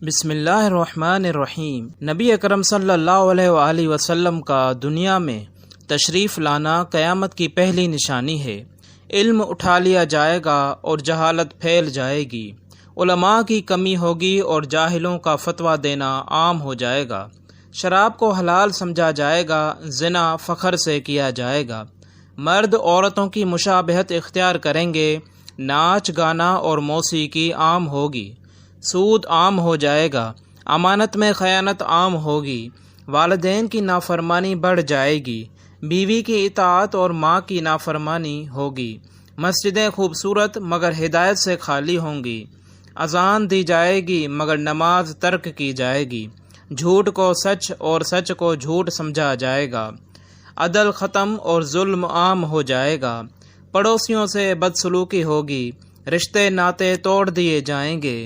بسم اللہ الرحمن الرحیم۔ نبی اکرم صلی اللہ علیہ وآلہ وسلم کا دنیا میں تشریف لانا قیامت کی پہلی نشانی ہے۔ علم اٹھا لیا جائے گا اور جہالت پھیل جائے گی، علماء کی کمی ہوگی اور جاہلوں کا فتویٰ دینا عام ہو جائے گا، شراب کو حلال سمجھا جائے گا، زنا فخر سے کیا جائے گا، مرد عورتوں کی مشابہت اختیار کریں گے، ناچ گانا اور موسیقی عام ہوگی، سود عام ہو جائے گا، امانت میں خیانت عام ہوگی، والدین کی نافرمانی بڑھ جائے گی، بیوی کی اطاعت اور ماں کی نافرمانی ہوگی، مسجدیں خوبصورت مگر ہدایت سے خالی ہوں گی، اذان دی جائے گی مگر نماز ترک کی جائے گی، جھوٹ کو سچ اور سچ کو جھوٹ سمجھا جائے گا، عدل ختم اور ظلم عام ہو جائے گا، پڑوسیوں سے بدسلوکی ہوگی، رشتے ناطے توڑ دیے جائیں گے،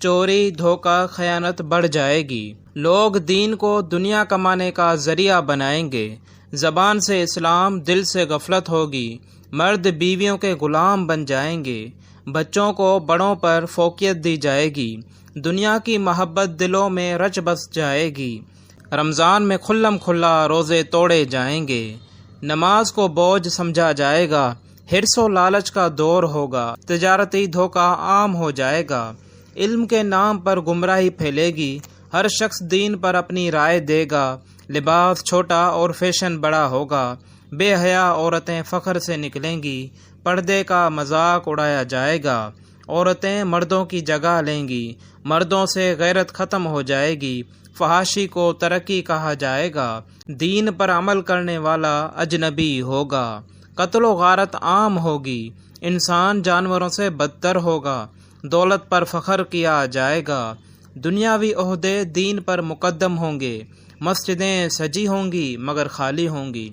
چوری دھوکہ خیانت بڑھ جائے گی، لوگ دین کو دنیا کمانے کا ذریعہ بنائیں گے، زبان سے اسلام دل سے غفلت ہوگی، مرد بیویوں کے غلام بن جائیں گے، بچوں کو بڑوں پر فوقیت دی جائے گی، دنیا کی محبت دلوں میں رچ بس جائے گی، رمضان میں کھلم کھلا روزے توڑے جائیں گے، نماز کو بوجھ سمجھا جائے گا، حرص و لالچ کا دور ہوگا، تجارتی دھوکہ عام ہو جائے گا، علم کے نام پر گمراہی پھیلے گی، ہر شخص دین پر اپنی رائے دے گا، لباس چھوٹا اور فیشن بڑا ہوگا، بے حیا عورتیں فخر سے نکلیں گی، پردے کا مذاق اڑایا جائے گا، عورتیں مردوں کی جگہ لیں گی، مردوں سے غیرت ختم ہو جائے گی، فحاشی کو ترقی کہا جائے گا، دین پر عمل کرنے والا اجنبی ہوگا، قتل و غارت عام ہوگی، انسان جانوروں سے بدتر ہوگا، دولت پر فخر کیا جائے گا، دنیاوی عہدے دین پر مقدم ہوں گے، مسجدیں سجی ہوں گی مگر خالی ہوں گی،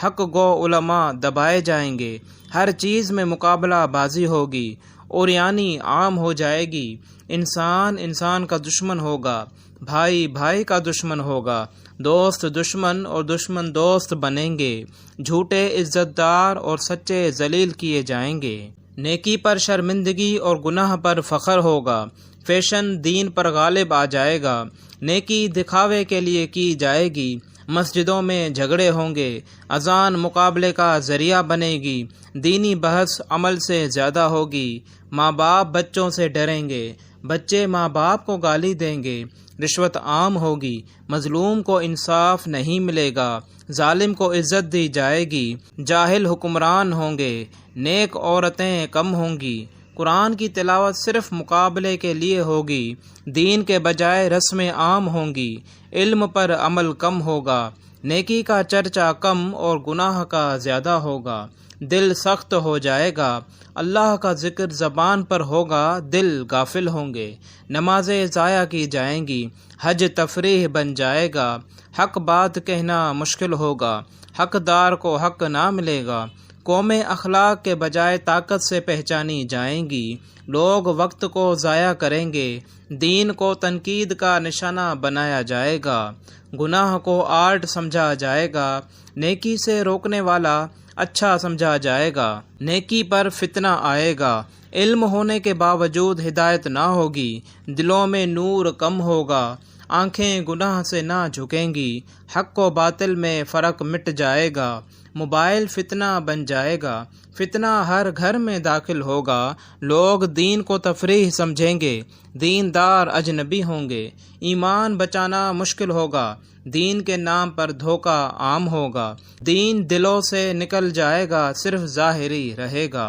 حق گو علماء دبائے جائیں گے، ہر چیز میں مقابلہ بازی ہوگی، اوریانی عام ہو جائے گی، انسان انسان کا دشمن ہوگا، بھائی بھائی کا دشمن ہوگا، دوست دشمن اور دشمن دوست بنیں گے، جھوٹے عزت دار اور سچے ذلیل کیے جائیں گے، نیکی پر شرمندگی اور گناہ پر فخر ہوگا، فیشن دین پر غالب آ جائے گا، نیکی دکھاوے کے لیے کی جائے گی، مسجدوں میں جھگڑے ہوں گے، اذان مقابلے کا ذریعہ بنے گی، دینی بحث عمل سے زیادہ ہوگی، ماں باپ بچوں سے ڈریں گے، بچے ماں باپ کو گالی دیں گے، رشوت عام ہوگی، مظلوم کو انصاف نہیں ملے گا، ظالم کو عزت دی جائے گی، جاہل حکمران ہوں گے، نیک عورتیں کم ہوں گی، قرآن کی تلاوت صرف مقابلے کے لیے ہوگی، دین کے بجائے رسمیں عام ہوں گی، علم پر عمل کم ہوگا، نیکی کا چرچا کم اور گناہ کا زیادہ ہوگا، دل سخت ہو جائے گا، اللہ کا ذکر زبان پر ہوگا، دل غافل ہوں گے، نمازیں ضائع کی جائیں گی، حج تفریح بن جائے گا، حق بات کہنا مشکل ہوگا، حقدار کو حق نہ ملے گا، قومیں اخلاق کے بجائے طاقت سے پہچانی جائیں گی، لوگ وقت کو ضائع کریں گے، دین کو تنقید کا نشانہ بنایا جائے گا، گناہ کو آرٹ سمجھا جائے گا، نیکی سے روکنے والا اچھا سمجھا جائے گا، نیکی پر فتنہ آئے گا، علم ہونے کے باوجود ہدایت نہ ہوگی، دلوں میں نور کم ہوگا، آنکھیں گناہ سے نہ جھکیں گی، حق و باطل میں فرق مٹ جائے گا، موبائل فتنہ بن جائے گا، فتنہ ہر گھر میں داخل ہوگا، لوگ دین کو تفریح سمجھیں گے، دیندار اجنبی ہوں گے، ایمان بچانا مشکل ہوگا، دین کے نام پر دھوکہ عام ہوگا، دین دلوں سے نکل جائے گا، صرف ظاہری رہے گا،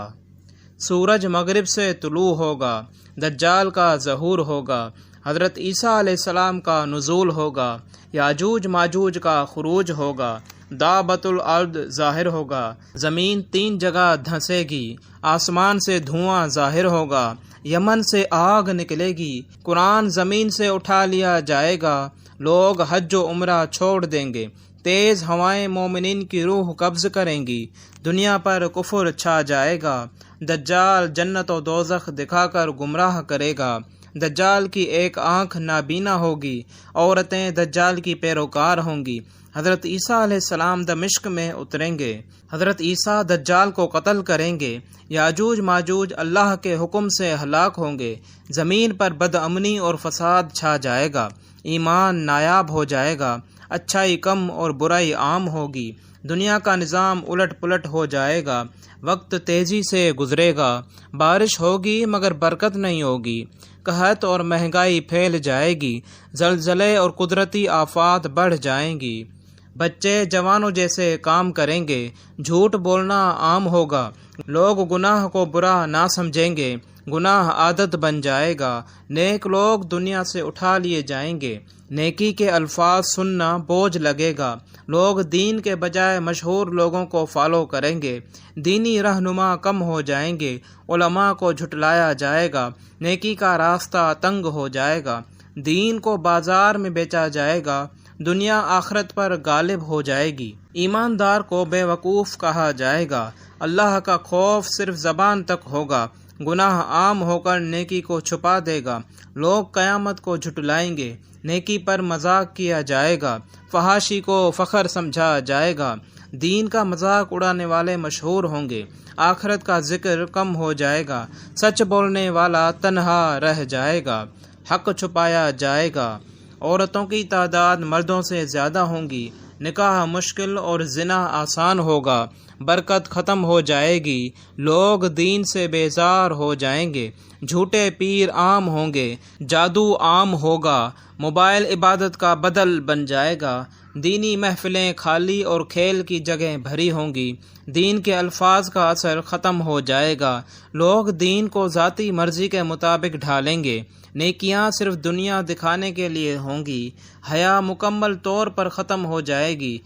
سورج مغرب سے طلوع ہوگا، دجال کا ظہور ہوگا، حضرت عیسیٰ علیہ السلام کا نزول ہوگا، یاجوج ماجوج کا خروج ہوگا، دابۃ الارض ظاہر ہوگا، زمین 3 جگہ دھنسے گی، آسمان سے دھواں ظاہر ہوگا، یمن سے آگ نکلے گی، قرآن زمین سے اٹھا لیا جائے گا، لوگ حج و عمرہ چھوڑ دیں گے، تیز ہوائیں مومنین کی روح قبض کریں گی، دنیا پر کفر چھا جائے گا، دجال جنت و دوزخ دکھا کر گمراہ کرے گا، دجال کی ایک آنکھ نابینا ہوگی، عورتیں دجال کی پیروکار ہوں گی۔ حضرت عیسیٰ علیہ السلام دمشق میں اتریں گے، حضرت عیسیٰ دجال کو قتل کریں گے، یاجوج ماجوج اللہ کے حکم سے ہلاک ہوں گے، زمین پر بدامنی اور فساد چھا جائے گا، ایمان نایاب ہو جائے گا، اچھائی کم اور برائی عام ہوگی، دنیا کا نظام الٹ پلٹ ہو جائے گا، وقت تیزی سے گزرے گا، بارش ہوگی مگر برکت نہیں ہوگی، قحط اور مہنگائی پھیل جائے گی، زلزلے اور قدرتی آفات بڑھ جائیں گی، بچے جوانوں جیسے کام کریں گے، جھوٹ بولنا عام ہوگا، لوگ گناہ کو برا نہ سمجھیں گے، گناہ عادت بن جائے گا، نیک لوگ دنیا سے اٹھا لیے جائیں گے، نیکی کے الفاظ سننا بوجھ لگے گا، لوگ دین کے بجائے مشہور لوگوں کو فالو کریں گے، دینی رہنما کم ہو جائیں گے، علماء کو جھٹلایا جائے گا، نیکی کا راستہ تنگ ہو جائے گا، دین کو بازار میں بیچا جائے گا، دنیا آخرت پر غالب ہو جائے گی، ایماندار کو بے وقوف کہا جائے گا، اللہ کا خوف صرف زبان تک ہوگا، گناہ عام ہو کر نیکی کو چھپا دے گا، لوگ قیامت کو جھٹلائیں گے، نیکی پر مذاق کیا جائے گا، فحاشی کو فخر سمجھا جائے گا، دین کا مذاق اڑانے والے مشہور ہوں گے، آخرت کا ذکر کم ہو جائے گا، سچ بولنے والا تنہا رہ جائے گا، حق چھپایا جائے گا، عورتوں کی تعداد مردوں سے زیادہ ہوں گی، نکاح مشکل اور زنا آسان ہوگا، برکت ختم ہو جائے گی، لوگ دین سے بیزار ہو جائیں گے، جھوٹے پیر عام ہوں گے، جادو عام ہوگا، موبائل عبادت کا بدل بن جائے گا، دینی محفلیں خالی اور کھیل کی جگہیں بھری ہوں گی، دین کے الفاظ کا اثر ختم ہو جائے گا، لوگ دین کو ذاتی مرضی کے مطابق ڈھالیں گے، نیکیاں صرف دنیا دکھانے کے لیے ہوں گی، حیا مکمل طور پر ختم ہو جائے گی،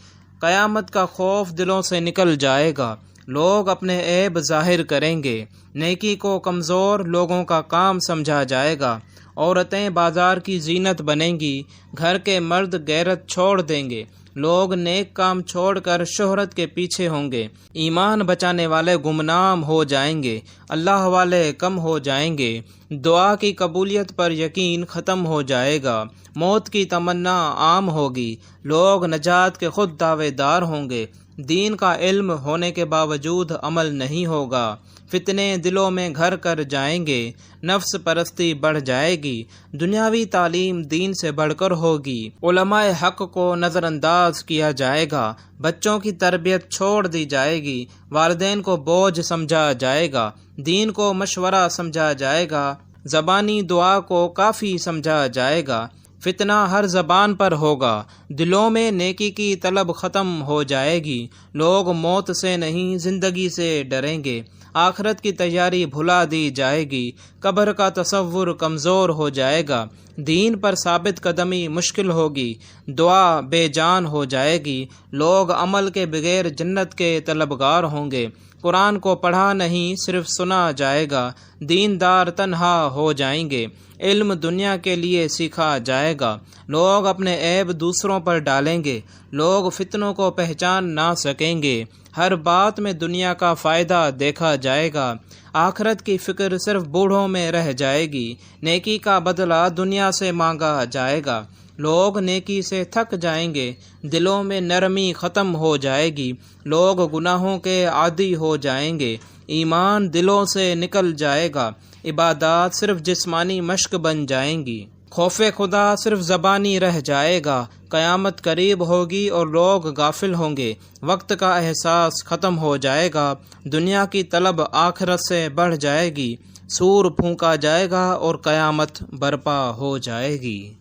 قیامت کا خوف دلوں سے نکل جائے گا، لوگ اپنے عیب ظاہر کریں گے، نیکی کو کمزور لوگوں کا کام سمجھا جائے گا، عورتیں بازار کی زینت بنیں گی، گھر کے مرد غیرت چھوڑ دیں گے، لوگ نیک کام چھوڑ کر شہرت کے پیچھے ہوں گے، ایمان بچانے والے گمنام ہو جائیں گے، اللہ والے کم ہو جائیں گے، دعا کی قبولیت پر یقین ختم ہو جائے گا، موت کی تمنا عام ہوگی، لوگ نجات کے خود دعوے دار ہوں گے، دین کا علم ہونے کے باوجود عمل نہیں ہوگا، فتنے دلوں میں گھر کر جائیں گے، نفس پرستی بڑھ جائے گی، دنیاوی تعلیم دین سے بڑھ کر ہوگی، علماء حق کو نظر انداز کیا جائے گا، بچوں کی تربیت چھوڑ دی جائے گی، والدین کو بوجھ سمجھا جائے گا، دین کو مشورہ سمجھا جائے گا، زبانی دعا کو کافی سمجھا جائے گا، فتنہ ہر زبان پر ہوگا، دلوں میں نیکی کی طلب ختم ہو جائے گی، لوگ موت سے نہیں زندگی سے ڈریں گے، آخرت کی تیاری بھلا دی جائے گی، قبر کا تصور کمزور ہو جائے گا، دین پر ثابت قدمی مشکل ہوگی، دعا بے جان ہو جائے گی، لوگ عمل کے بغیر جنت کے طلبگار ہوں گے، قرآن کو پڑھا نہیں صرف سنا جائے گا، دیندار تنہا ہو جائیں گے، علم دنیا کے لیے سیکھا جائے گا، لوگ اپنے عیب دوسروں پر ڈالیں گے، لوگ فتنوں کو پہچان نہ سکیں گے، ہر بات میں دنیا کا فائدہ دیکھا جائے گا، آخرت کی فکر صرف بوڑھوں میں رہ جائے گی، نیکی کا بدلہ دنیا سے مانگا جائے گا، لوگ نیکی سے تھک جائیں گے، دلوں میں نرمی ختم ہو جائے گی، لوگ گناہوں کے عادی ہو جائیں گے، ایمان دلوں سے نکل جائے گا، عبادات صرف جسمانی مشق بن جائیں گی، خوف خدا صرف زبانی رہ جائے گا، قیامت قریب ہوگی اور لوگ غافل ہوں گے، وقت کا احساس ختم ہو جائے گا، دنیا کی طلب آخرت سے بڑھ جائے گی، سور پھونکا جائے گا اور قیامت برپا ہو جائے گی۔